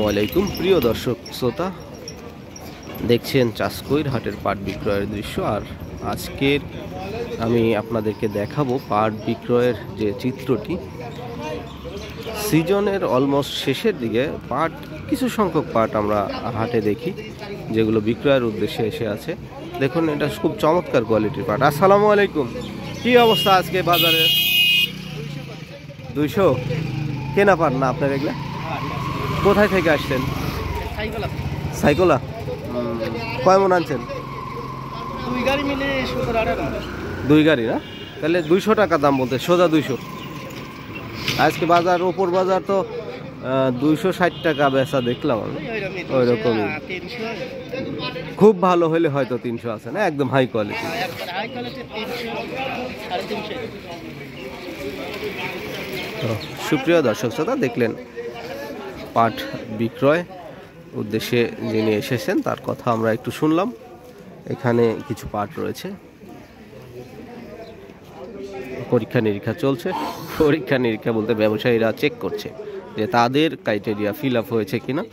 ওয়ালাইকুম প্রিয় দর্শক শ্রোতা, দেখছেন চাষকৈর হাটের পাট বিক্রয়ের দৃশ্য। আর আজকের আমি আপনাদেরকে দেখাবো পাট বিক্রয়ের যে চিত্রটি। সিজনের অলমোস্ট শেষের দিকে পাট, কিছু সংখ্যক পাট আমরা হাটে দেখি যেগুলো বিক্রয়ের উদ্দেশ্যে এসে আছে। দেখুন, এটা খুব চমৎকার কোয়ালিটির পাট। আসসালামু আলাইকুম, কি অবস্থা আজকে বাজারে? 200 কেনা পাট না আপনার এগুলা? কোথায় থেকে আসছেন? সাইকোলা। কয় মন আনছেন? 2 গাড়ি মিলে 2 গাড়ি না? তাহলে 200 টাকা দাম বলতে, সোজা 200। আজকে বাজার, ওপর বাজার তো 260 টাকা বেচা দেখলাম আমি। ওই রকমই, খুব ভালো হলে হয়তো 300 আছে না, একদম হাই কোয়ালিটি। সুপ্রিয় দর্শক শ্রোতা, দেখলেন পাট বিক্রয় উদ্দেশ্যে যিনি এসেছেন তার কথা আমরা একটু শুনলাম। এখানে কিছু পাট রয়েছে, পরীক্ষা নিরীক্ষা চলছে। পরীক্ষা নিরীক্ষা বলতে ব্যবসায়ীরা চেক করছে যে তাদের ক্রাইটেরিয়া ফিল আপ হয়েছে কিনা।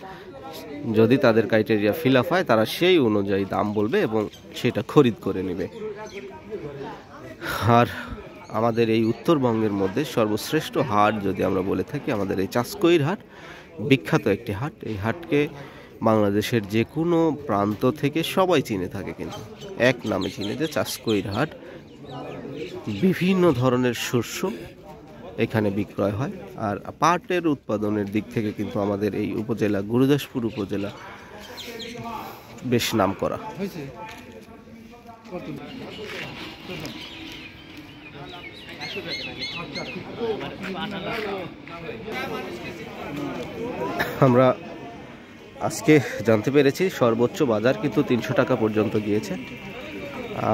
যদি তাদের ক্রাইটেরিয়া ফিল আপ হয়, তারা সেই অনুযায়ী দাম বলবে এবং সেটা খরিদ করে নেবে। আর আমাদের এই উত্তরবঙ্গের মধ্যে সর্বশ্রেষ্ঠ হাট যদি আমরা বলে থাকি, আমাদের এই চাষকৈর হাট বিখ্যাত একটি হাট। এই হাটকে বাংলাদেশের যে কোনো প্রান্ত থেকে সবাই চিনে থাকে, কিন্তু এক নামে চিনে যে চাষকৈর হাট। বিভিন্ন ধরনের শস্য এখানে বিক্রয় হয়। আর পাটের উৎপাদনের দিক থেকে কিন্তু আমাদের এই উপজেলা, গুরুদাসপুর উপজেলা, বেশ নাম করা। আমরা আজকে জানতে পেরেছি সর্বোচ্চ বাজার কিন্তু 300 টাকা পর্যন্ত গিয়েছে।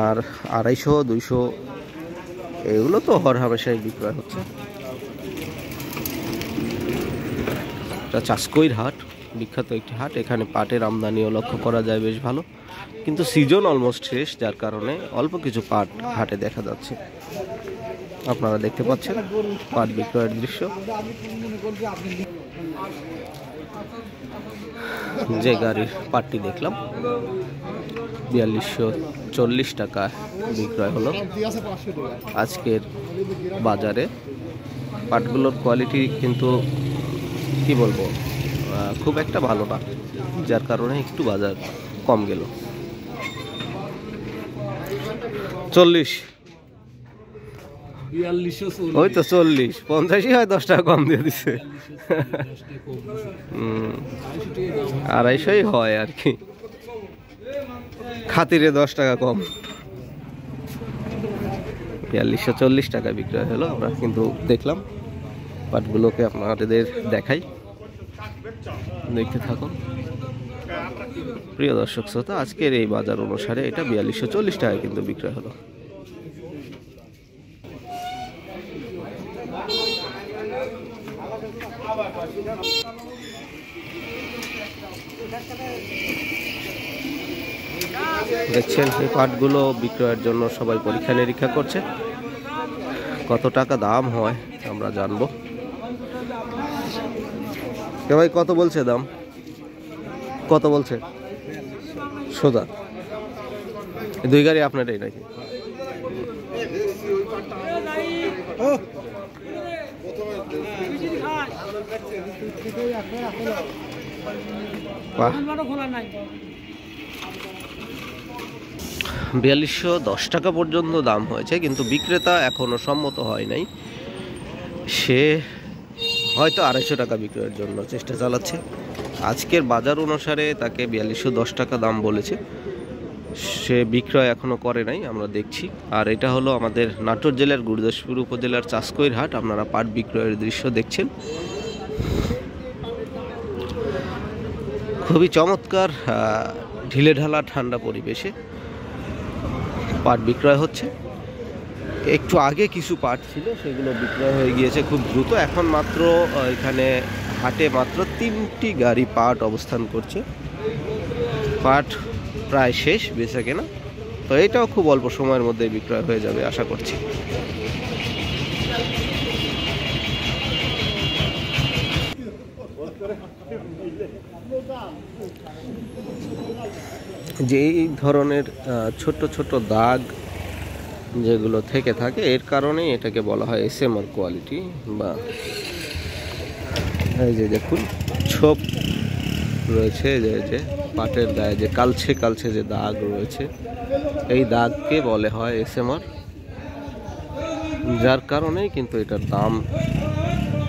আর 250, 200 এগুলো তো হরহামেশাই বিক্রয় হচ্ছে। এটা চাষকৈর হাট, বিখ্যাত একটি হাট। এখানে পাটের আমদানিও লক্ষ্য করা যায় বেশ ভালো, কিন্তু সিজন অলমোস্ট শেষ, যার কারণে অল্প কিছু পাট হাটে দেখা যাচ্ছে। আপনারা দেখতে পাচ্ছেন পাট বিক্রয়ের দৃশ্য। যে গাড়ির পাটটি দেখলাম 4240 টাকা বিক্রয় হলো আজকের বাজারে। পাটগুলোর কোয়ালিটি কিন্তু কি বলবো, খুব একটা ভালো না, যার কারণে একটু বাজার কম গেল। 40, ওই তো 40, 50 হয়, 10 টাকা কম দিয়ে দিচ্ছে। 250 হয় আর কি, খাতিরে 10 টাকা কম। 4240 টাকা বিক্রয় হলো। আমরা কিন্তু দেখলাম পাটগুলোকে আপনাদের দেখাই, দেখতে থাকুন প্রিয় দর্শক শ্রোতা। আজকের এই বাজার অনুসারে এটা 4240 টাকা কিন্তু বিক্রয় হলো। দেখছেন এই পাটগুলো বিক্রয়ের জন্য সবাই পরীক্ষা নিরীক্ষা করছে। কত টাকা দাম হয় আমরা জানবো। কে ভাই, কত বলছে দাম? কত বলছে? সোজা 2 গাড়ি আপনারই নাকি? বাহ, 4210 টাকা পর্যন্ত দাম হয়েছে, কিন্তু বিক্রেতা এখনো সম্মত হয় নাই। সে হয়তো 250 টাকা বিক্রয়ের জন্য চেষ্টা চালাচ্ছে। আজকের বাজার অনুসারে তাকে 4210 টাকা দাম বলেছে, সে বিক্রয় এখনো করে নাই, আমরা দেখছি। আর এটা হলো আমাদের নাটোর জেলার গুরুদাসপুর উপজেলার চাষকৈর হাট। আপনারা পাট বিক্রয়ের দৃশ্য দেখছেন। খুবই চমৎকার ঢিলে ঢালা ঠান্ডা পরিবেশে পাট বিক্রয় হচ্ছে। একটু আগে কিছু পাট ছিল, সেগুলো বিক্রয় হয়ে গিয়েছে খুব দ্রুত। এখন মাত্র এখানে হাটে মাত্র 3টি গাড়ি পাট অবস্থান করছে। পাট প্রায় শেষ বেচা কেনা, তো এটাও খুব অল্প সময়ের মধ্যে বিক্রয় হয়ে যাবে আশা করছি। যে এই ধরনের ছোট ছোট দাগ যেগুলো থেকে থাকে, এর কারণেই এটাকে বলা হয় এসএমআর কোয়ালিটি। বা এই যে দেখুন ছোপ রয়েছে, যে পাটের গায়ে যে কালছে কালছে যে দাগ রয়েছে, এই দাগকে বলে হয় এসএমআর, যার কারণেই কিন্তু এটার দাম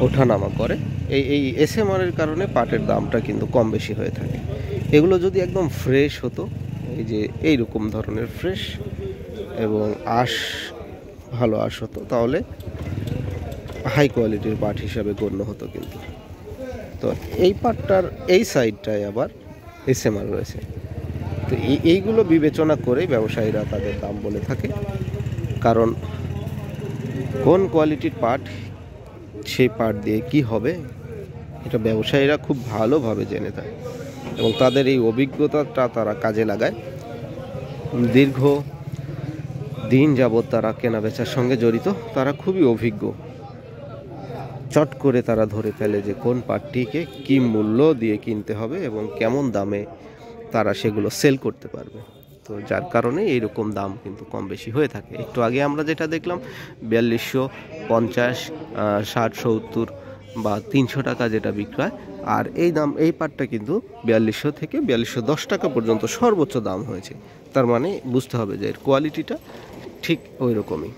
ওঠানামা করে। এই এসএমআর এর কারণে পাটের দামটা কিন্তু কম বেশি হয়ে থাকে। এগুলো যদি একদম ফ্রেশ হতো, এই যে এইরকম ধরনের ফ্রেশ এবং ভালো আঁশ হতো, তাহলে হাই কোয়ালিটির পাট হিসাবে গণ্য হতো। কিন্তু তো এই পাটটার এই সাইডটায় আবার এসএমআর রয়েছে। তো এইগুলো বিবেচনা করেই ব্যবসায়ীরা তাদের দাম বলে থাকে, কারণ কোন কোয়ালিটির পাট, সেই পাট দিয়ে কি হবে, এটা ব্যবসায়ীরা খুব ভালোভাবে জেনে থাকে এবং তাদের এই অভিজ্ঞতাটা তারা কাজে লাগায়। দীর্ঘ দিন যাবৎ তারা কেনা বেচার সঙ্গে জড়িত, তারা খুবই অভিজ্ঞ। চট করে তারা ধরে ফেলে যে কোন পাটটিকে কি মূল্য দিয়ে কিনতে হবে এবং কেমন দামে তারা সেগুলো সেল করতে পারবে। তো যার কারণে এইরকম দাম কিন্তু কম বেশি হয়ে থাকে। একটু আগে আমরা যেটা দেখলাম 4250, 60, 70 বা 300 টাকা যেটা বিক্রয়, আর এই দাম, এই পাটটা কিন্তু 4200 থেকে 4210 টাকা পর্যন্ত সর্বোচ্চ দাম হয়েছে। তার মানে বুঝতে হবে যে এর কোয়ালিটিটা ঠিক ওই রকমই।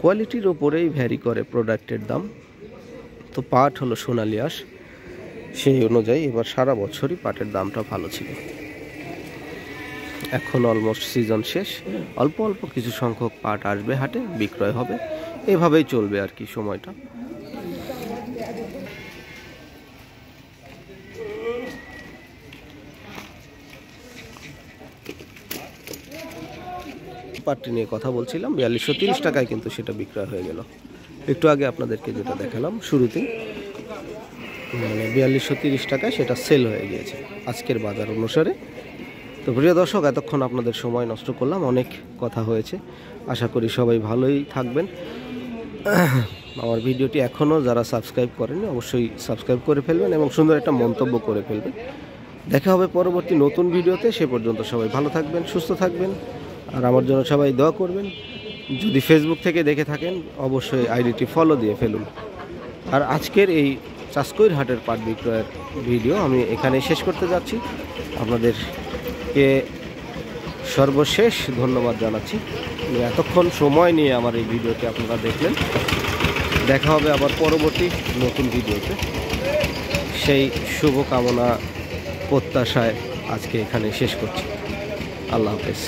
কোয়ালিটির ওপরেই ভ্যারি করে প্রোডাক্টের দাম। তো পাট হলো সোনালি আঁশ, সেই অনুযায়ী এবার সারা বছরই পাটের দামটা ভালো ছিল। এখন অলমোস্ট সিজন শেষ, অল্প অল্প কিছু সংখ্যক পাট আসবে হাটে, বিক্রয় হবে, এভাবেই চলবে আর কি সময়টা। পাটটি নিয়ে কথা বলছিলাম, 4230 টাকায় কিন্তু সেটা বিক্রয় হয়ে গেল। একটু আগে আপনাদেরকে যেটা দেখালাম শুরুতেই, মানে 4230 টাকায় সেটা সেল হয়ে গিয়েছে আজকের বাজার অনুসারে। তো প্রিয় দর্শক, এতক্ষণ আপনাদের সময় নষ্ট করলাম, অনেক কথা হয়েছে। আশা করি সবাই ভালোই থাকবেন। আমার ভিডিওটি এখনও যারা সাবস্ক্রাইব করেনি অবশ্যই সাবস্ক্রাইব করে ফেলবেন এবং সুন্দর একটা মন্তব্য করে ফেলবেন। দেখা হবে পরবর্তী নতুন ভিডিওতে। সে পর্যন্ত সবাই ভালো থাকবেন, সুস্থ থাকবেন, আর আমার জন্য সবাই দোয়া করবেন। যদি ফেসবুক থেকে দেখে থাকেন অবশ্যই আইডিটি ফলো দিয়ে ফেলুন। আর আজকের এই চাষকৈর হাটের পাট বিক্রয়ের ভিডিও আমি এখানেই শেষ করতে যাচ্ছি। আপনাদেরকে সর্বশেষ ধন্যবাদ জানাচ্ছি এতক্ষণ সময় নিয়ে আমার এই ভিডিওটি আপনারা দেখলেন। দেখা হবে আবার পরবর্তী নতুন ভিডিওতে। সেই শুভকামনা প্রত্যাশায় আজকে এখানে শেষ করছি। আল্লাহ হাফেজ।